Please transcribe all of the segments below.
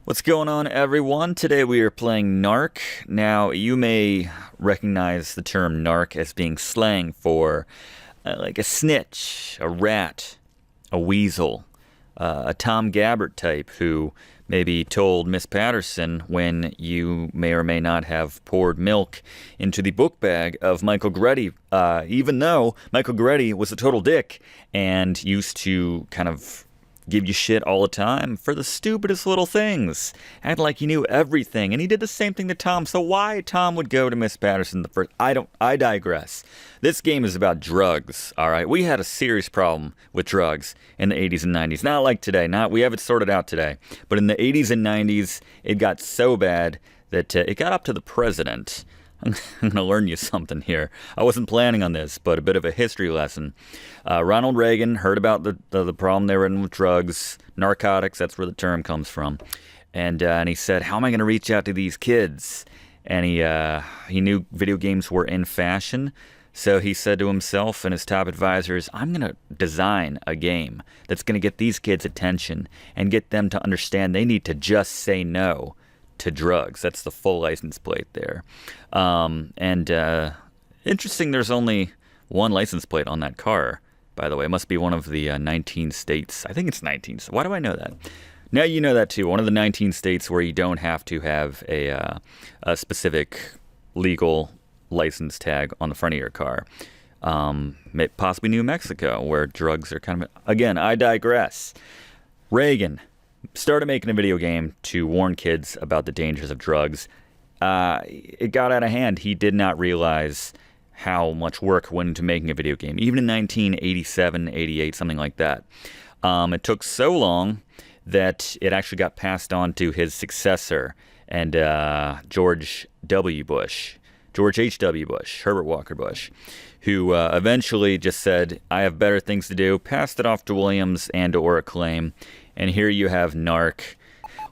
What's going on, everyone? Today we are playing Narc. Now, you may recognize the term Narc as being slang for like a snitch, a rat, a weasel, a Tom Gabbert type who maybe told Miss Patterson when you may or may not have poured milk into the book bag of Michael Gretty, even though Michael Gretty was a total dick and used to kind of give you shit all the time for the stupidest little things. Act like he knew everything. And he did the same thing to Tom. So why Tom would go to Miss Patterson the first... I digress. This game is about drugs, all right? We had a serious problem with drugs in the 80s and 90s. Not like today. We have it sorted out today. But in the 80s and 90s, it got so bad that it got up to the president. I'm going to learn you something here. I wasn't planning on this, but a bit of a history lesson. Ronald Reagan heard about the problem they were in with drugs, narcotics, that's where the term comes from. And he said, how am I going to reach out to these kids? And he knew video games were in fashion. So he said to himself and his top advisors, I'm going to design a game that's going to get these kids' attention and get them to understand they need to just say no to drugs. That's the full license plate there. Interesting, there's only one license plate on that car, by the way. It must be one of the 19 states. I think it's 19. Why do I know that? Now you know that too. One of the 19 states where you don't have to have a specific legal license tag on the front of your car. Possibly New Mexico, where drugs are kind of... Again, I digress. Reagan started making a video game to warn kids about the dangers of drugs. It got out of hand. He did not realize how much work went into making a video game, even in 1987, 88, something like that. It took so long that it actually got passed on to his successor, and George H.W. Bush, Herbert Walker Bush, who eventually just said, I have better things to do, passed it off to Williams and or Acclaim. And here you have Narc.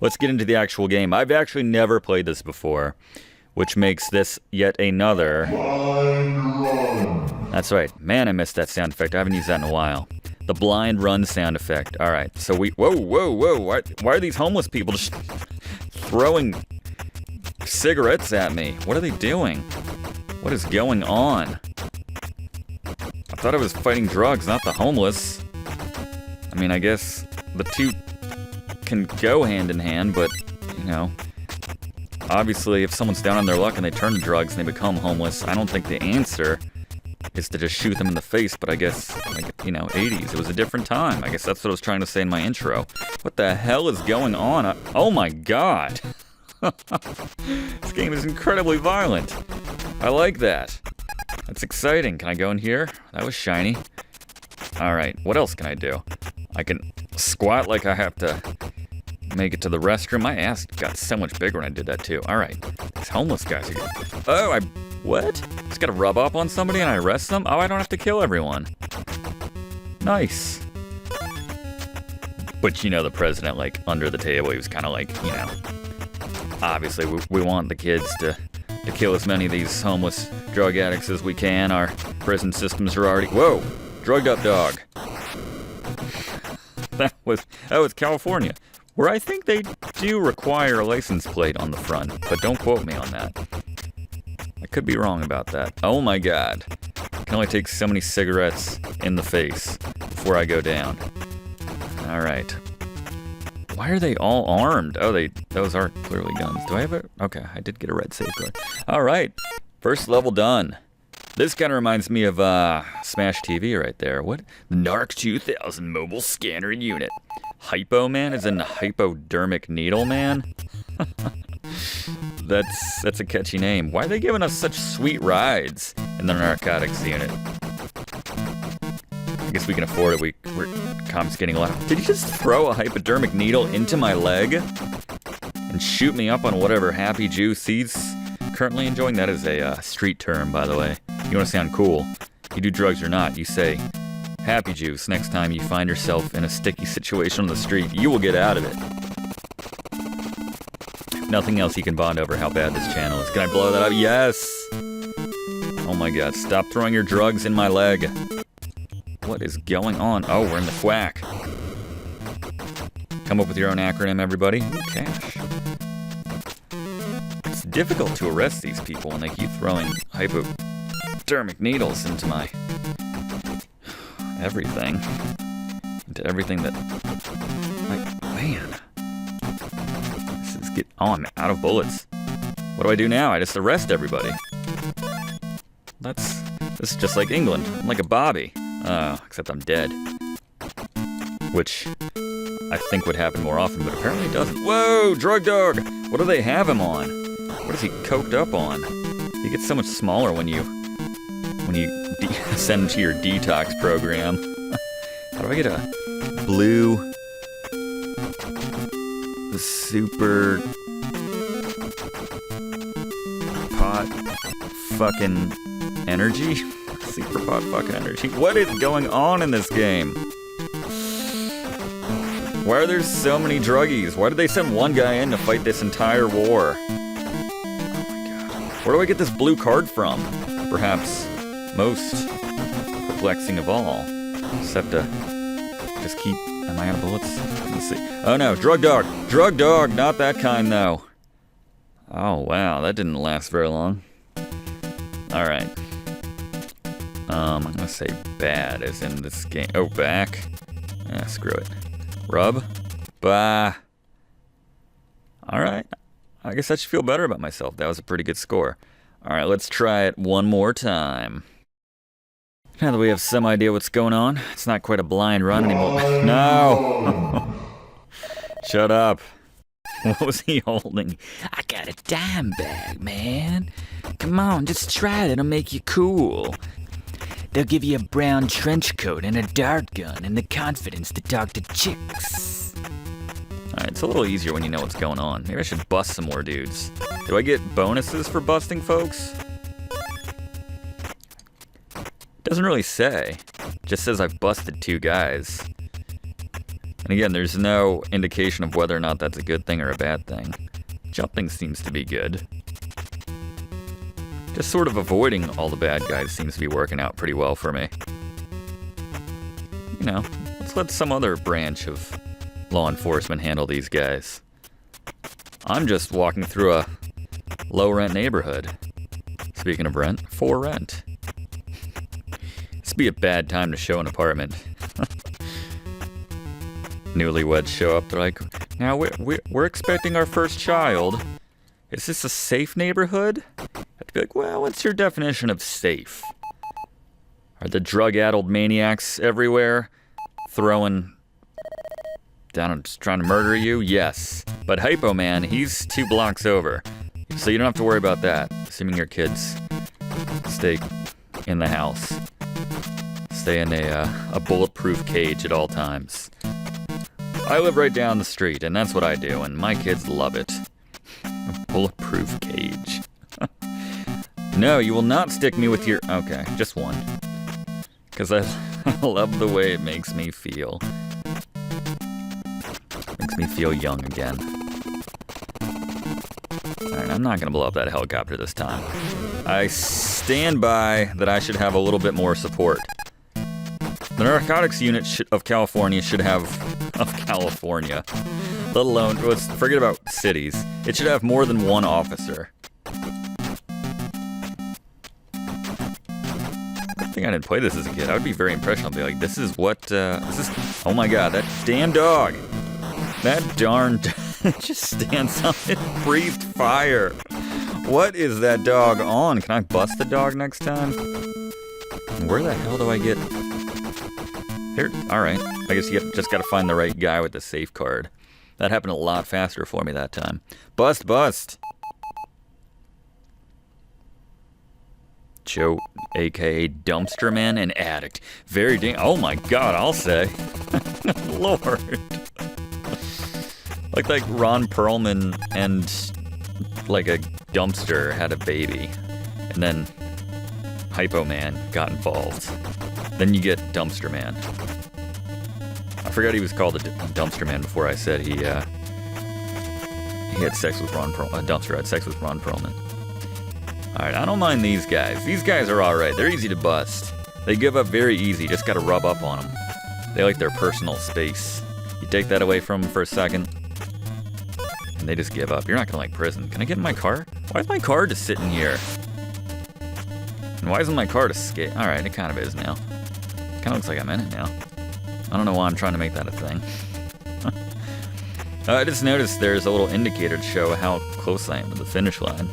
Let's get into the actual game. I've actually never played this before, which makes this yet another... That's right. Man, I missed that sound effect. I haven't used that in a while. The blind run sound effect. All right. So we... Whoa. Why are these homeless people just throwing cigarettes at me? What are they doing? What is going on? I thought I was fighting drugs, not the homeless. I mean, I guess the two can go hand in hand, but, you know, obviously if someone's down on their luck and they turn to drugs and they become homeless, I don't think the answer is to just shoot them in the face, but I guess, like, you know, 80s, it was a different time. I guess that's what I was trying to say in my intro. What the hell is going on? Oh my god! This game is incredibly violent. I like that. That's exciting. Can I go in here? That was shiny. Alright, what else can I do? I can squat like I have to make it to the restroom. My ass got so much bigger when I did that too. Alright, these homeless guys are... What? Just gotta rub up on somebody and I arrest them? Oh, I don't have to kill everyone. Nice. But you know, the president, like, under the table, he was kind of like, you know... Obviously, we want the kids to kill as many of these homeless drug addicts as we can. Our prison systems are already... Whoa! Drugged up dog. That was California, where I think they do require a license plate on the front, but don't quote me on that. I could be wrong about that. Oh my god. I can only take so many cigarettes in the face before I go down. Alright. Why are they all armed? Oh, those are clearly guns. Do I have a... Okay, I did get a red safeguard. Alright. First level done. This kind of reminds me of Smash TV right there. What? The Narc 2000 mobile scanner unit. Hypo Man is in the hypodermic needle man? That's a catchy name. Why are they giving us such sweet rides in the narcotics unit? I guess we can afford it. We're confiscating a lot. Did you just throw a hypodermic needle into my leg? And shoot me up on whatever happy juice he's currently enjoying? That is a street term, by the way. You want to sound cool, you do drugs or not, you say happy juice next time you find yourself in a sticky situation on the street. You will get out of it. Nothing else you can bond over how bad this channel is. Can I blow that up? Yes! Oh my god, stop throwing your drugs in my leg. What is going on? Oh, we're in the quack. Come up with your own acronym, everybody. Ooh, cash. difficult to arrest these people when they keep throwing hypodermic needles into my everything. Into everything that... Like, man. This is get... Oh, I'm out of bullets. What do I do now? I just arrest everybody. This is just like England. I'm like a Bobby. Except I'm dead. Which I think would happen more often, but apparently it doesn't. Whoa, drug dog! What do they have him on? What is he coked up on? He gets so much smaller when you send him to your detox program. How do I get a blue super pot fucking energy? Super pot fucking energy. What is going on in this game? Why are there so many druggies? Why did they send one guy in to fight this entire war? Oh my god. Where do I get this blue card from? Perhaps most perplexing of all. Just have to just keep... Am I out of bullets? Let's see. Oh no, drug dog! Drug dog! Not that kind though. Oh wow, that didn't last very long. Alright. I'm gonna say bad as in this game. Oh, back. Yeah, screw it. Rub. Bah. Alright. I guess I should feel better about myself. That was a pretty good score. Alright, let's try it one more time. Now that we have some idea what's going on, it's not quite a blind run anymore. No! Shut up. What was he holding? I got a dime bag, man. Come on, just try it. It'll make you cool. They'll give you a brown trench coat and a dart gun and the confidence to talk to chicks. Alright, it's a little easier when you know what's going on. Maybe I should bust some more dudes. Do I get bonuses for busting folks? Doesn't really say. Just says I've busted 2 guys. And again, there's no indication of whether or not that's a good thing or a bad thing. Jumping seems to be good. Just sort of avoiding all the bad guys seems to be working out pretty well for me. You know, let's let some other branch of law enforcement handle these guys. I'm just walking through a low-rent neighborhood. Speaking of rent, for rent. This would be a bad time to show an apartment. Newlyweds show up, they're like, now we're expecting our first child. Is this a safe neighborhood? I'd be like, well, what's your definition of safe? Are the drug-addled maniacs everywhere throwing down and just trying to murder you? Yes. But Hypo Man, he's 2 blocks over. So you don't have to worry about that, assuming your kids stay in the house. Stay in a bulletproof cage at all times. I live right down the street, and that's what I do, and my kids love it. A bulletproof cage. No, you will not stick me with your... Okay, just one. Because I love the way it makes me feel. Makes me feel young again. Alright, I'm not going to blow up that helicopter this time. I stand by that I should have a little bit more support. The narcotics unit of California should have... Of California. Let alone... Let's forget about cities. It should have more than 1 officer. Good thing I didn't play this as a kid. I would be very impressionable. I'd be like, this is what... Oh my god, that damn dog! That darn... just stands up and breathed fire. What is that dog on? Can I bust the dog next time? Where the hell do I get... Here, alright. I guess you just gotta find the right guy with the safe card. That happened a lot faster for me that time. Bust, bust! Joe, aka Dumpster Man, and Addict. Very oh my god, I'll say. Lord. Like Ron Perlman and like a dumpster had a baby. And then Hypo Man got involved. Then you get Dumpster Man. I forgot he was called a Dumpster Man before I said he had sex with Ron Perlman. Dumpster had sex with Ron Perlman. Alright, I don't mind these guys. These guys are alright. They're easy to bust. They give up very easy. Just gotta rub up on them. They like their personal space. You take that away from them for a second, and they just give up. You're not gonna like prison. Can I get in my car? Why is my car just sitting here? And why isn't my car to skate? Alright, it kind of is now. Kind of looks like I'm in it now. I don't know why I'm trying to make that a thing. I just noticed there's a little indicator to show how close I am to the finish line.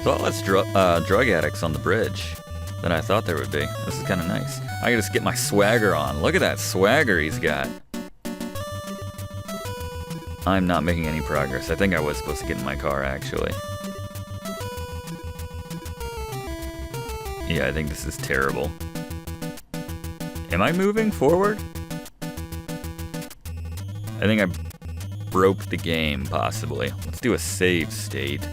So all less drug addicts on the bridge than I thought there would be. This is kind of nice. I can just get my swagger on. Look at that swagger he's got. I'm not making any progress. I think I was supposed to get in my car, actually. Yeah, I think this is terrible. Am I moving forward? I think I broke the game, possibly. Let's do a save state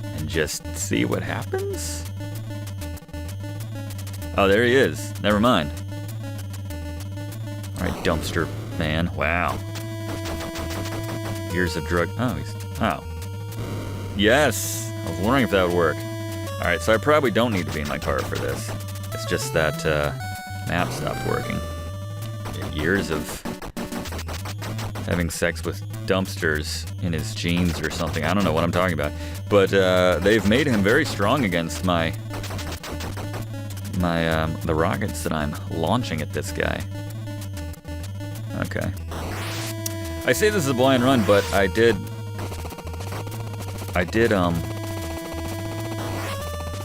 and just see what happens. Oh, there he is. Never mind. All right, dumpster man. Wow. Years of drug. Oh. Yes. I was wondering if that would work. All right, so I probably don't need to be in my car for this. It's just that map stopped working. Years of having sex with dumpsters in his jeans or something. I don't know what I'm talking about. But they've made him very strong against the rockets that I'm launching at this guy. Okay. I say this is a blind run, but I did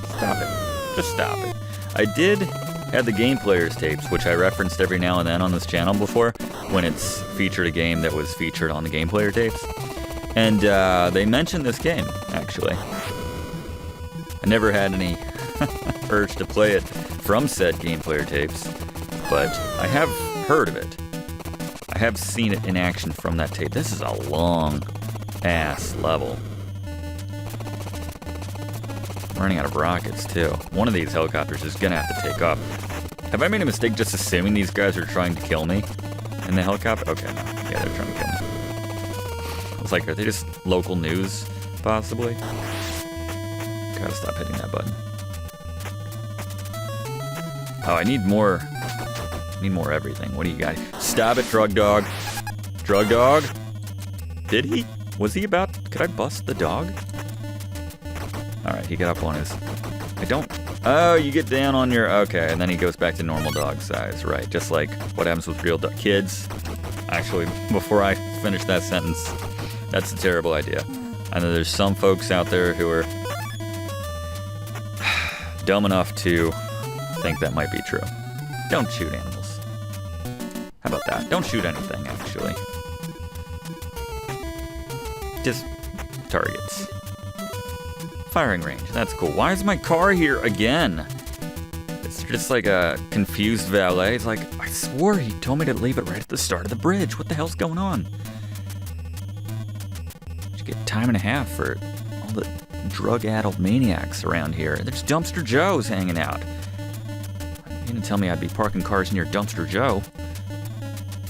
stop it. Just stop it. I did have the Game Players tapes, which I referenced every now and then on this channel before, when it's featured a game that was featured on the Game Player tapes. And they mentioned this game, actually. I never had any urge to play it from said Game Player tapes, but I have heard of it. I have seen it in action from that tape. This is a long-ass level. I'm running out of rockets, too. One of these helicopters is gonna have to take off. Have I made a mistake just assuming these guys are trying to kill me in the helicopter? Okay, no. Yeah, they're trying to kill me. I was like, are they just local news, possibly? Gotta stop hitting that button. Oh, I need more everything. What do you got? Stop it, drug dog. Drug dog? Did he? Was he about... Could I bust the dog? Alright, he got up on his... I don't... Oh, you get down on your... Okay, and then he goes back to normal dog size. Right, just like what happens with real kids. Actually, before I finish that sentence, that's a terrible idea. I know there's some folks out there who are dumb enough to think that might be true. Don't shoot animals. How about that? Don't shoot anything, actually. Just targets. Firing range. That's cool. Why is my car here again? It's just like a confused valet. It's like, I swore he told me to leave it right at the start of the bridge. What the hell's going on? Should get time and a half for all the drug-addled maniacs around here. There's Dumpster Joe's hanging out. You didn't tell me I'd be parking cars near Dumpster Joe.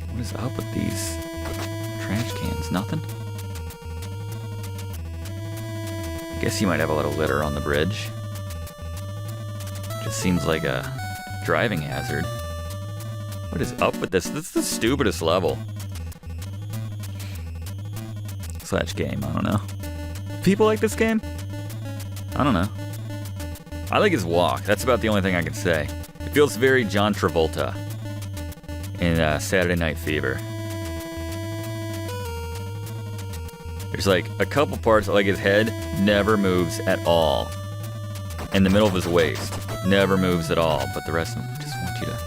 What is up with these trash cans? Nothing? I guess you might have a little litter on the bridge. Just seems like a driving hazard. What is up with this? This is the stupidest level. Slash game, I don't know. People like this game? I don't know. I like his walk. That's about the only thing I can say. It feels very John Travolta in Saturday Night Fever. There's like a couple parts, like his head never moves at all. In the middle of his waist, never moves at all. But the rest of them just want you to,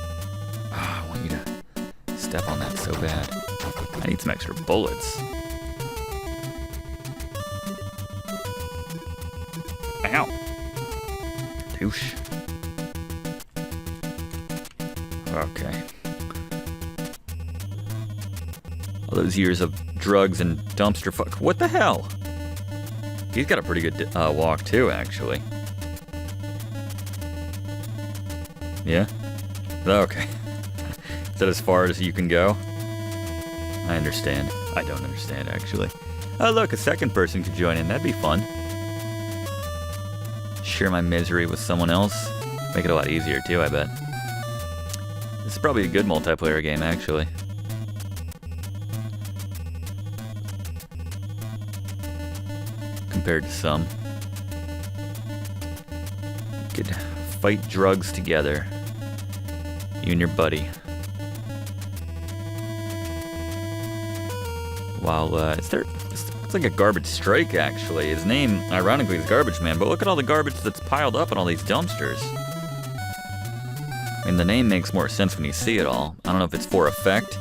I want you to step on that so bad. I need some extra bullets. Ow. Douche. Okay. All those years of drugs and dumpster fuck. What the hell? He's got a pretty good walk too, actually. Yeah? Okay. Is that as far as you can go? I understand. I don't understand, actually. Oh, look, a second person could join in. That'd be fun. Share my misery with someone else. Make it a lot easier, too, I bet. This is probably a good multiplayer game, actually. compared to some. You could fight drugs together. You and your buddy. While, it's like a garbage strike, actually. His name, ironically, is Garbage Man, but look at all the garbage that's piled up in all these dumpsters. I mean, the name makes more sense when you see it all. I don't know if it's for effect.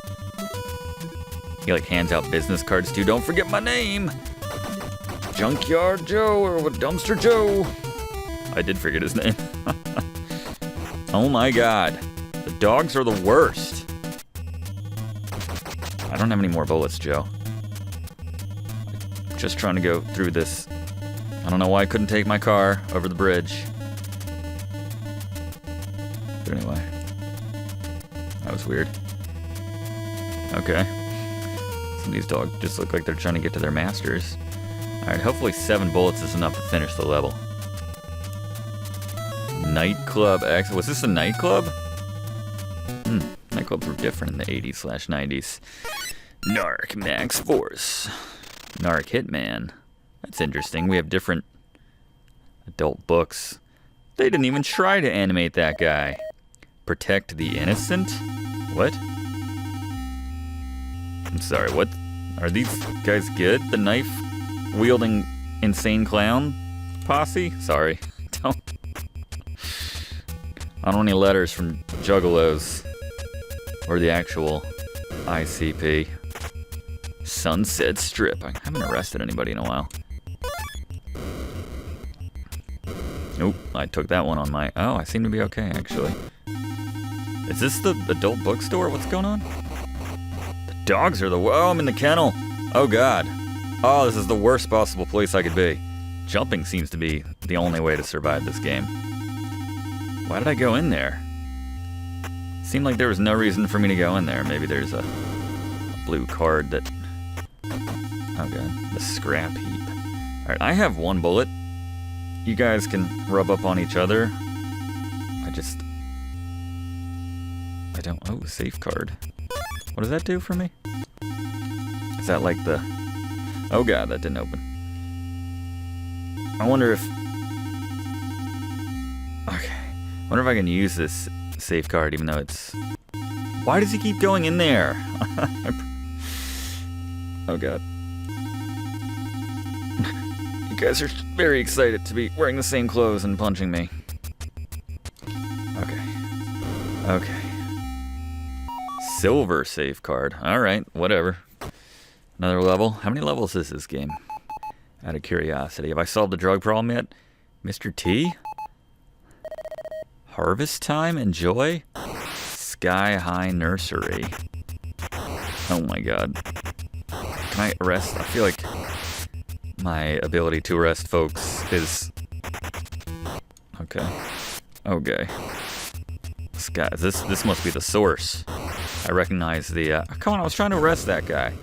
He, like, hands out business cards, too. Don't forget my name! Junkyard Joe, or what, Dumpster Joe. I did forget his name. Oh my god. The dogs are the worst. I don't have any more bullets, Joe. Just trying to go through this. I don't know why I couldn't take my car over the bridge. But anyway. That was weird. Okay. Some of these dogs just look like they're trying to get to their masters. Alright, hopefully 7 bullets is enough to finish the level. Nightclub X. Was this a nightclub? Nightclubs were different in the 80s/90s. Narc Max Force. Narc Hitman. That's interesting. We have different adult books. They didn't even try to animate that guy. Protect the innocent? What? I'm sorry, what? Are these guys good? The knife-wielding insane clown posse? Sorry. I don't want any letters from Juggalos. Or the actual ICP. Sunset Strip. I haven't arrested anybody in a while. Nope, I took that one on my... Oh, I seem to be okay, actually. Is this the adult bookstore? What's going on? The dogs are the... Oh, I'm in the kennel. Oh, God. Oh, this is the worst possible place I could be. Jumping seems to be the only way to survive this game. Why did I go in there? Seemed like there was no reason for me to go in there. Maybe there's a blue card that... Oh, God. The scrap heap. Alright, I have 1 bullet. You guys can rub up on each other. I don't... Oh, safe card. What does that do for me? Is that like the... Oh, God, that didn't open. I wonder if... Okay. I wonder if I can use this safe card even though it's... Why does he keep going in there? Oh, God. You guys are very excited to be wearing the same clothes and punching me. Okay. Okay. Silver safe card. Alright, whatever. Another level. How many levels is this game? Out of curiosity. Have I solved the drug problem yet? Mr. T? Harvest Time? Enjoy? Sky High Nursery. Oh my god. Can I arrest? I feel like my ability to arrest folks is... Okay. Okay. This must be the source. I recognize the... Come on, I was trying to arrest that guy.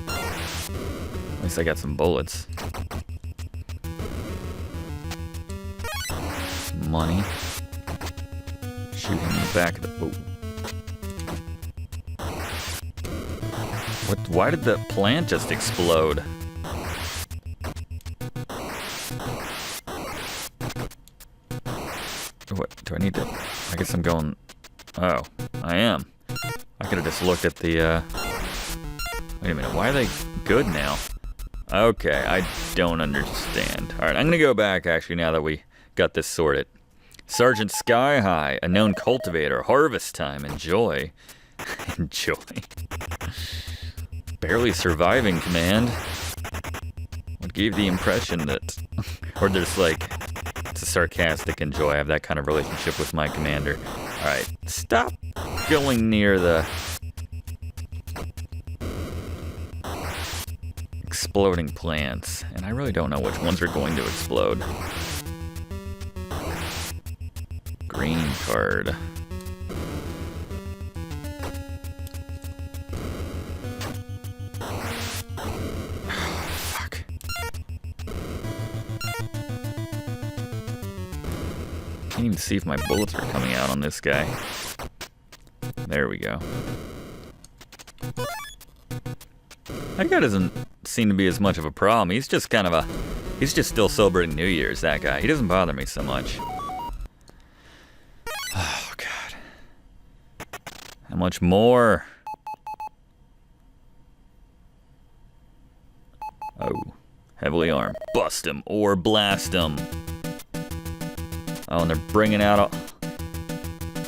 At least I got some bullets. Some money. Shoot him in the back of the... Oh. What? Why did the plant just explode? What? Do I need to... I guess I'm going... Oh, I am. I could have just looked at the, Wait a minute, why are they good now? Okay, I don't understand. Alright, I'm gonna go back, actually, now that we got this sorted. Sergeant Sky High, a known cultivator, harvest time, enjoy. Enjoy. Barely surviving, command. What gave the impression that... Or there's like... It's a sarcastic enjoy. I have that kind of relationship with my commander. Alright, stop going near the... exploding plants. And I really don't know which ones are going to explode. Green card. Fuck. Can't even see if my bullets are coming out on this guy. There we go. That guy doesn't seem to be as much of a problem. He's just kind of a... He's just still celebrating New Year's, that guy. He doesn't bother me so much. Oh, God. How much more? Oh. Heavily armed. Bust him or blast him. Oh, and they're bringing out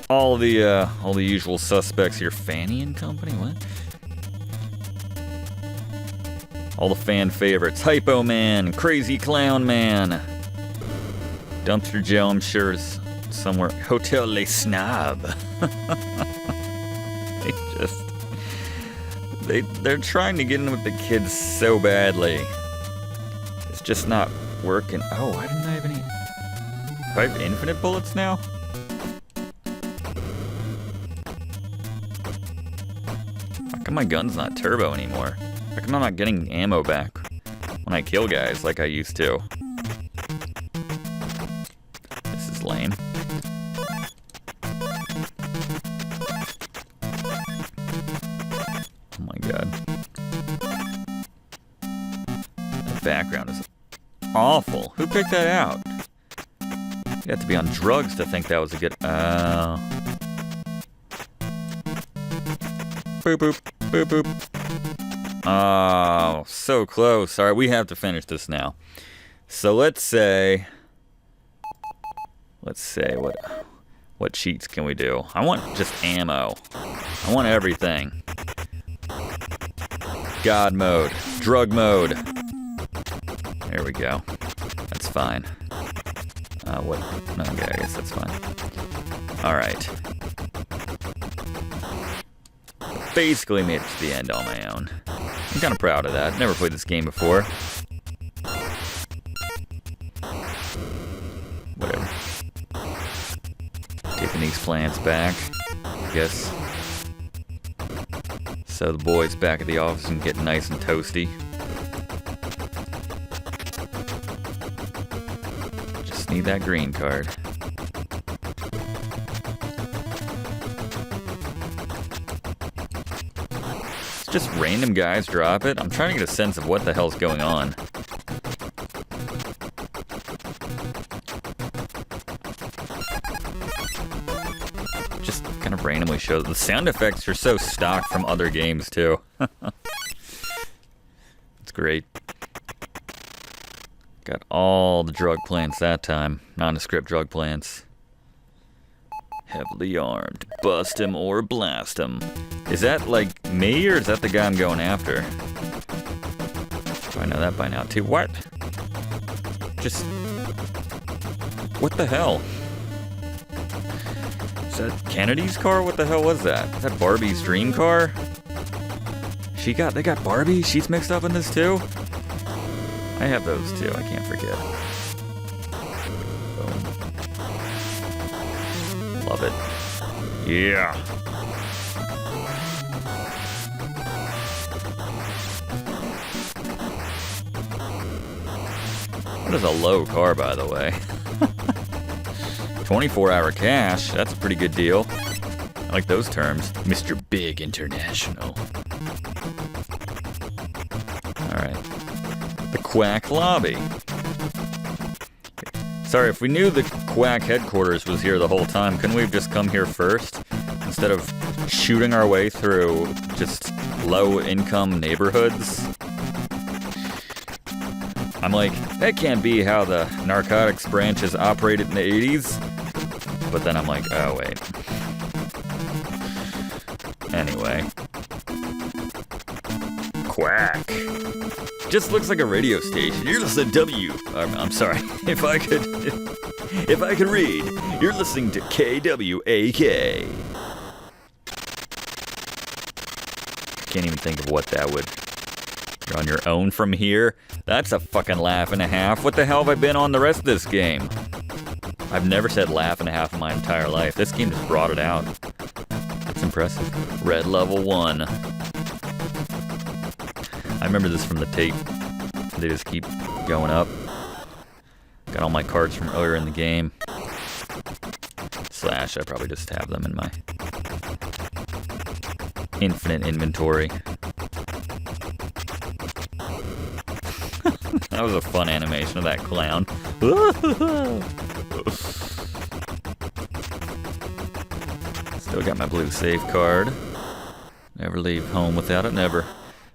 all the usual suspects here. Fanny and Company? What? All the fan favorites. Hypo Man, Crazy Clown Man. Dumpster Joe, I'm sure, is somewhere. Hotel Les Snob. They're trying to get in with the kids so badly. It's just not working. Oh, why didn't I have any? Do I have infinite bullets now? How come my gun's not turbo anymore? How come I'm not getting ammo back when I kill guys like I used to? This is lame. Oh my god. The background is awful. Who picked that out? You have to be on drugs to think that was a good... Boop boop, boop boop. Oh, so close. Alright, we have to finish this now. So let's say what cheats can we do? I want just ammo. I want everything. God mode. Drug mode. There we go. That's fine. What? No, okay, I guess that's fine. Alright. Basically made it to the end on my own. I'm kind of proud of that. Never played this game before. Whatever. Taking these plants back, I guess. So the boys back at the office can get nice and toasty. Just need that green card. Just random guys drop it. I'm trying to get a sense of what the hell's going on. Just kind of randomly shows. The sound effects are so stock from other games too. It's great. Got all the drug plants that time. Nondescript drug plants. Heavily armed. Bust him or blast him. Is that like me or is that the guy I'm going after? I know that by now too. What? Just... What the hell? Is that Kennedy's car? What the hell was that? Is that Barbie's dream car? They got Barbie? She's mixed up in this too? I have those too, I can't forget. Boom. Love it. Yeah. That is a low car, by the way. 24-hour cash, that's a pretty good deal. I like those terms. Mr. Big International. Alright. The Quack Lobby. Sorry, if we knew the Quack headquarters was here the whole time, couldn't we have just come here first? Instead of shooting our way through just low-income neighborhoods? I'm like, that can't be how the narcotics branches operated in the 80s. But then I'm like, oh wait. Anyway. Quack. Just looks like a radio station. You're listening to W. I'm sorry. If I could read, you're listening to KWAK. Can't even think of what that would... You're on your own from here? That's a fucking laugh and a half. What the hell have I been on the rest of this game? I've never said laugh and a half in my entire life. This game just brought it out. That's impressive. Red level 1. I remember this from the tape. They just keep going up. Got all my cards from earlier in the game. Slash, I probably just have them in my infinite inventory. That was a fun animation of that clown. Still got my blue safe card. Never leave home without it. Never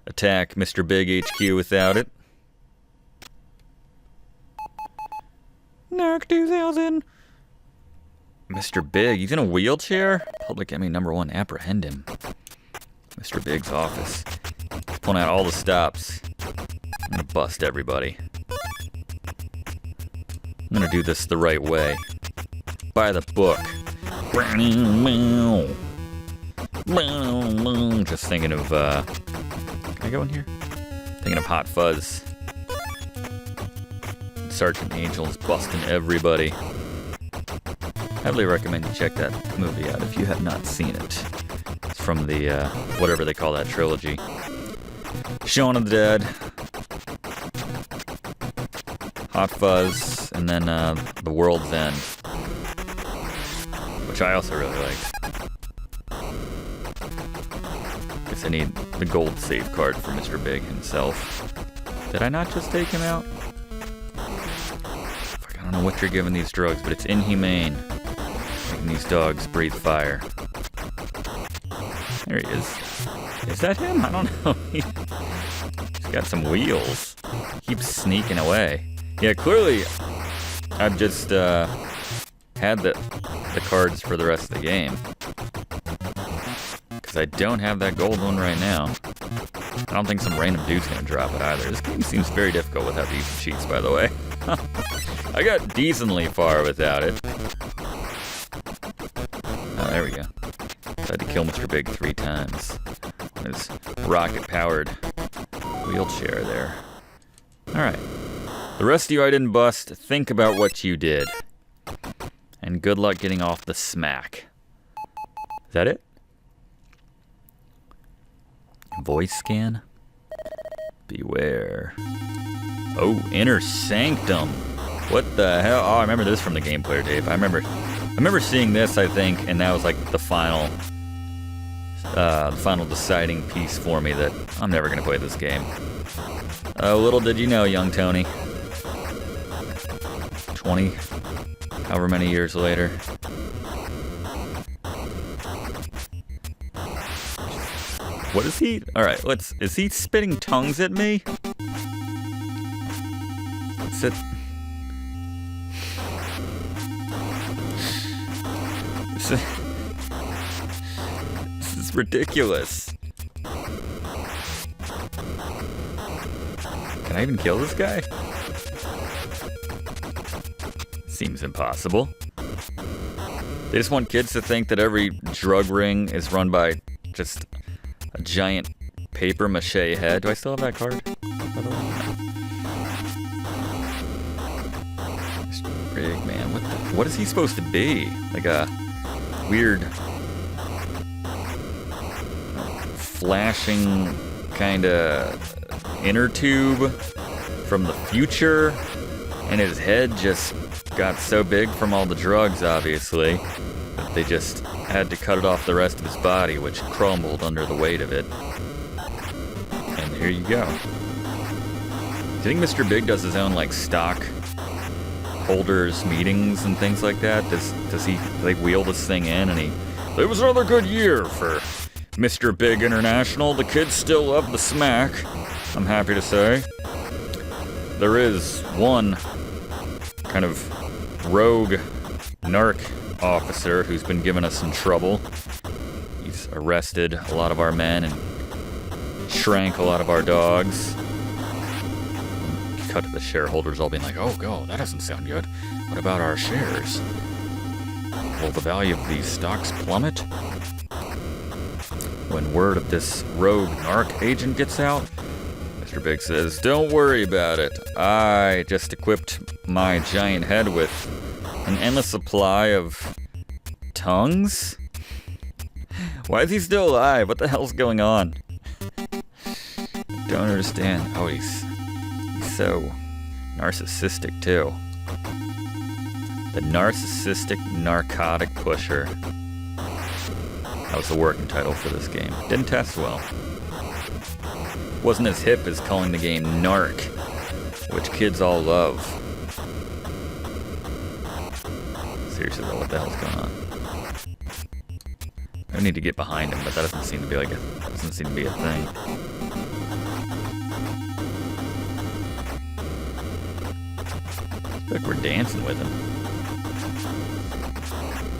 attack Mr. Big HQ without it. Narc 2000. Mr. Big, he's in a wheelchair? Public enemy number 1, apprehend him. Mr. Big's office. He's pulling out all the stops. I'm gonna bust everybody. I'm gonna do this the right way. By the book. Just thinking of, can I go in here? Thinking of Hot Fuzz. Sergeant Angel's busting everybody. Heavily recommend you check that movie out if you have not seen it. It's from the, whatever they call that trilogy. Shaun of the Dead, Hot Fuzz, and then The World's End, which I also really liked. Guess I need the gold save card for Mr. Big himself. Did I not just take him out? Fuck, I don't know what you're giving these drugs, but it's inhumane. Making these dogs breathe fire. There he is. Is that him? I don't know. He's got some wheels. Keeps sneaking away. Yeah, clearly I've just had the cards for the rest of the game. Because I don't have that gold one right now. I don't think some random dude's gonna drop it either. This game seems very difficult without these cheats, by the way. I got decently far without it. Oh, there we go. Tried to kill Mr. Big 3 times. His rocket-powered wheelchair there. Alright. The rest of you I didn't bust, think about what you did. And good luck getting off the smack. Is that it? Voice scan? Beware. Oh, Inner Sanctum. What the hell? Oh, I remember this from the Game Player tape. I remember seeing this, I think, and that was like the final deciding piece for me that I'm never gonna play this game. Little did you know, young Tony. 20, however many years later. What is he? Alright, is he spitting tongues at me? What's it? This is ridiculous. Can I even kill this guy? Seems impossible. They just want kids to think that every drug ring is run by just a giant paper mache head. Do I still have that card? By the way? Mr. Big man, what is he supposed to be? Like a weird flashing kinda inner tube from the future, and his head just got so big from all the drugs, obviously, that they just had to cut it off the rest of his body, which crumbled under the weight of it. And here you go. Do you think Mr. Big does his own, like, stock holders meetings and things like that? Does he, like, wheel this thing in and it was another good year for Mr. Big International. The kids still love the smack, I'm happy to say. There is one kind of rogue narc officer who's been giving us some trouble. He's arrested a lot of our men and shrank a lot of our dogs. Cut to the shareholders all being like, oh, God, that doesn't sound good. What about our shares? Will the value of these stocks plummet? When word of this rogue narc agent gets out, Mr. Big says, don't worry about it. I just equipped my giant head with an endless supply of tongues? Why is he still alive? What the hell's going on? Don't understand. Oh, he's so narcissistic, too. The narcissistic narcotic pusher. That was the working title for this game. Didn't test well. Wasn't as hip as calling the game Narc. which kids all love. Seriously though, what the hell's going on? I need to get behind him, but that doesn't seem to be a thing. Like we're dancing with him.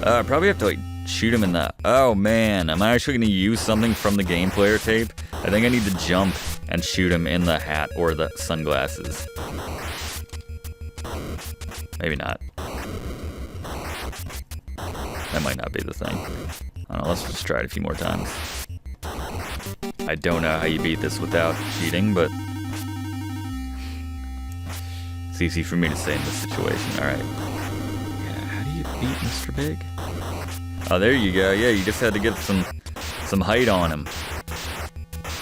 I probably have to like shoot him in the... Oh man, am I actually going to use something from the game player tape? I think I need to jump and shoot him in the hat or the sunglasses. Maybe not. That might not be the thing. I don't know, let's just try it a few more times. I don't know how you beat this without cheating, but it's easy for me to say in this situation. Alright. Yeah, how do you beat Mr. Big? Oh, there you go. Yeah, you just had to get some height on him.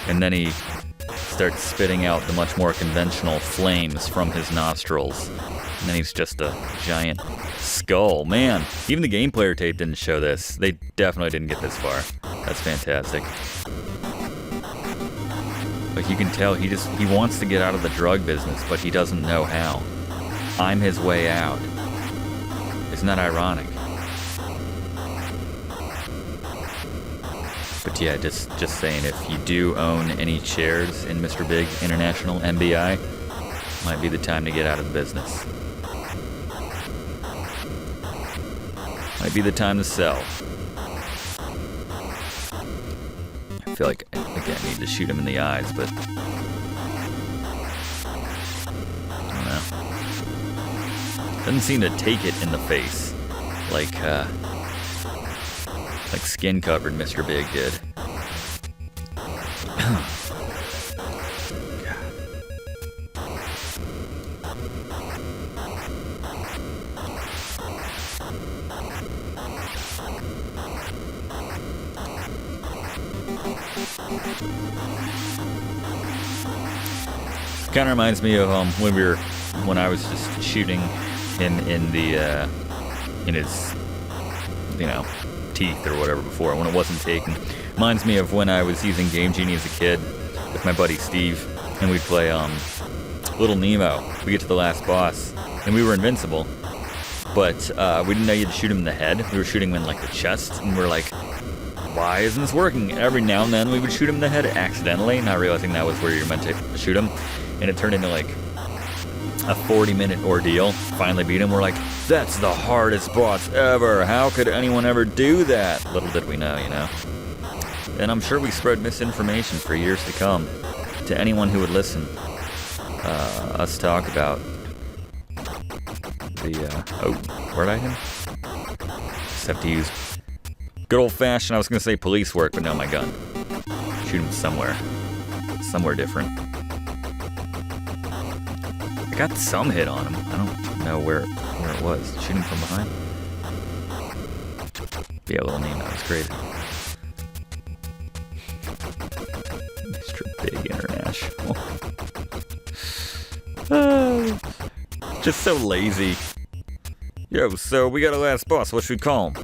And then he starts spitting out the much more conventional flames from his nostrils. And then he's just a giant skull. Man, even the game player tape didn't show this. They definitely didn't get this far. That's fantastic. Like you can tell he wants to get out of the drug business, but he doesn't know how. I'm his way out. Isn't that ironic? But yeah, just saying, if you do own any shares in Mr. Big International MBI, might be the time to get out of the business. Might be the time to sell. I feel like, again, I need to shoot him in the eyes, but I don't know. Doesn't seem to take it in the face like skin-covered Mr. Big did. Kind of reminds me of when I was just shooting him in the in his, you know, teeth or whatever before when it wasn't taken. Reminds me of when I was using Game Genie as a kid with my buddy Steve, and we'd play Little Nemo. We get to the last boss, and we were invincible, but we didn't know you had to shoot him in the head. We were shooting him in like the chest, and we're like, why isn't this working? Every now and then we would shoot him in the head accidentally, not realizing that was where you're meant to shoot him, and it turned into like a 40-minute ordeal. Finally beat him. We're like, that's the hardest boss ever. How could anyone ever do that? Little did we know, you know. And I'm sure we spread misinformation for years to come to anyone who would listen. Us talk about the, oh, where'd I hit him? Just have to use good old-fashioned, I was going to say police work, but no, my gun. Shoot him somewhere different. I got some hit on him. I don't know where it was. Shooting from behind? Yeah, Little Nemo. That was crazy. Mr. Big International. Just so lazy. Yo, so we got a last boss. What should we call him?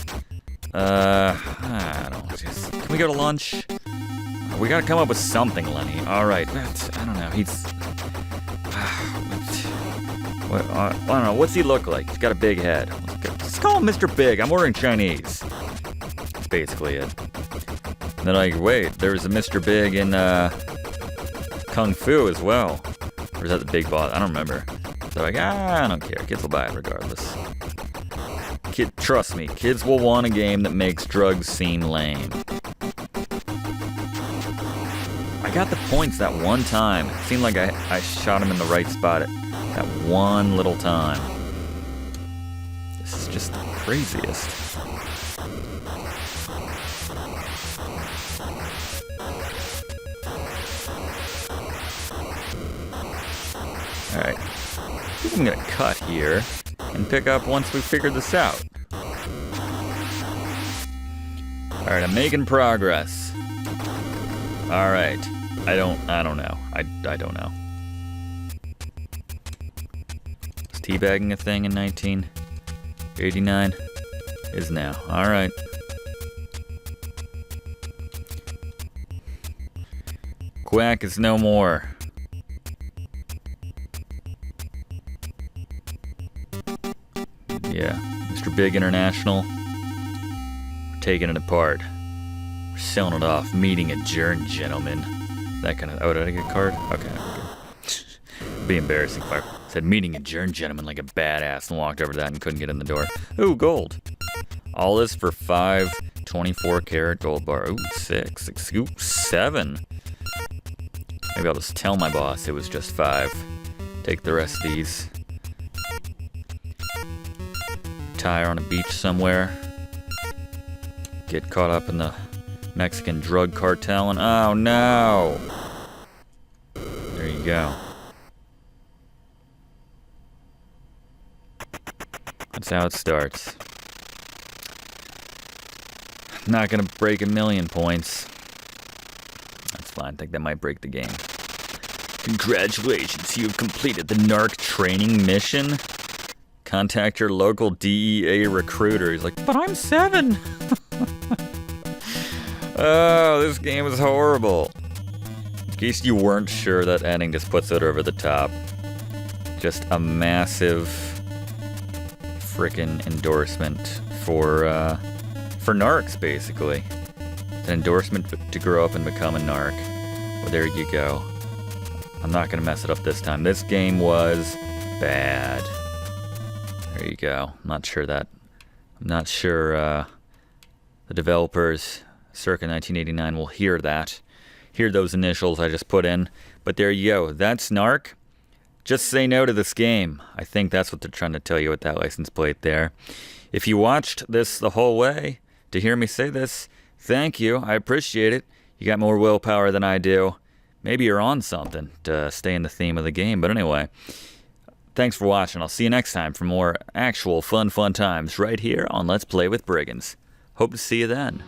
I don't know. Can we go to lunch? We gotta come up with something, Lenny. Alright, I don't know. He's... I don't know. What's he look like? He's got a big head. Let's call him Mr. Big. I'm ordering Chinese. That's basically it. And then like, wait, there's a Mr. Big in Kung Fu as well. Or is that the big boss? I don't remember. They're like, I don't care. Kids will buy it regardless. Trust me, kids will want a game that makes drugs seem lame. I got the points that one time. It seemed like I shot him in the right spot at that one little time. This is just the craziest. Alright. I think I'm gonna cut here and pick up once we figured this out. Alright, I'm making progress. Alright. I don't know. I don't know. Was teabagging a thing in 1989? Is now. Alright. Quack is no more. Yeah, Mr. Big International. We're taking it apart. We're selling it off. Meeting adjourned, gentlemen. That kind of... Oh, did I get a card? Okay, good. Be embarrassing if I said meeting adjourned, gentlemen, like a badass and walked over to that and couldn't get in the door. Ooh, gold. All this for 5 24-karat gold bar. Ooh, 6. Ooh, 7. Maybe I'll just tell my boss it was just 5. Take the rest of these. Retire on a beach somewhere. Get caught up in the Mexican drug cartel and... Oh, no! There you go. That's how it starts. Not gonna break 1,000,000 points. That's fine. I think that might break the game. Congratulations, you have completed the Narc training mission. Contact your local DEA recruiter. He's like, but I'm 7. Oh, this game is horrible. In case you weren't sure, that ending just puts it over the top. Just a massive frickin' endorsement for narcs, basically. It's an endorsement to grow up and become a narc. Well, there you go. I'm not gonna mess it up this time. This game was bad. There you go. I'm not sure the developers circa 1989 will hear that. Hear those initials I just put in. But there you go. That's Narc. Just say no to this game. I think that's what they're trying to tell you with that license plate there. If you watched this the whole way to hear me say this, thank you. I appreciate it. You got more willpower than I do. Maybe you're on something to stay in the theme of the game. But anyway, thanks for watching. I'll see you next time for more actual fun times right here on Let's Play with Brigands. Hope to see you then.